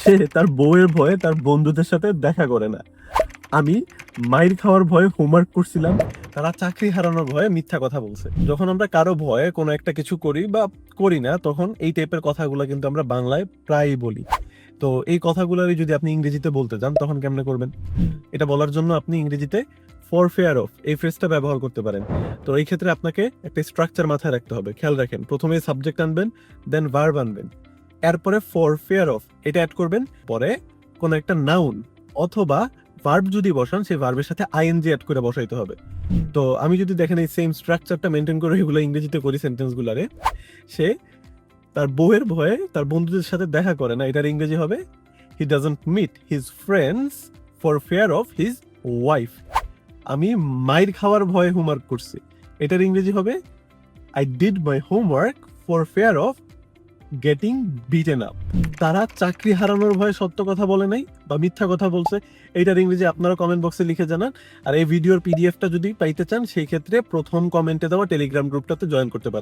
সে তার বউয়ের ভয়ে তার বন্ধুদের সাথে দেখা করে না। আমি মাইর খাওয়ার ভয়ে হোমওয়ার্ক করছিলাম। তারা চাকরি হারানোর ভয়ে মিথ্যা কথা বলছে। যখন আমরা কারো ভয়ে কোনো একটা কিছু করি বা করি না, তখন এই টাইপের কথাগুলো কিন্তু আমরা বাংলায় প্রায়ই বলি। তো এই কথাগুলোরই যদি আপনি ইংরেজিতে বলতে চান, তখন কেমনে করবেন? এটা বলার জন্য আপনি ইংরেজিতে ফর ফেয়ার অফ এই ফ্রেজটা ব্যবহার করতে পারেন। তো এই ক্ষেত্রে আপনাকে একটা স্ট্রাকচার মাথায় রাখতে হবে। খেয়াল রাখেন, প্রথমে সাবজেক্ট আনবেন, দেন ভার্ব আনবেন, এরপরে ফর ফেয়ার অফ এটা অ্যাড করবেন, পরে কোন একটা নাউন অথবা ভার্ব যদি বসান, সেই ভার্বের সাথে আইএনজি অ্যাড করে বসাইতে হবে। তো আমি যদি দেখেন এই সেম স্ট্রাকচারটা মেনটেন করে এগুলো ইংরেজিতে করি সেন্টেন্সগুলারে, সে তার বউয়ের ভয়ে তার বন্ধুদের সাথে দেখা করে না, এটার ইংরেজি হবে he doesn't meet his friends for fear of his wife. আমি মাইর খাওয়ার ভয়ে হোমওয়ার্ক করছি, এটার ইংরেজি হবে I did my homework for fear of getting beaten up. তারা চাকরি হারানোর ভয়ে সত্য কথা বলে নাই বা মিথ্যা কথা বলছে, এইটার ইংরেজি আপনারা কমেন্ট বক্সে লিখে জানান। আর এই ভিডিওর পিডিএফটা যদি পাইতে চান, সেই ক্ষেত্রে প্রথম কমেন্টে দেওয়া টেলিগ্রাম গ্রুপটাতে জয়েন করতে পারেন।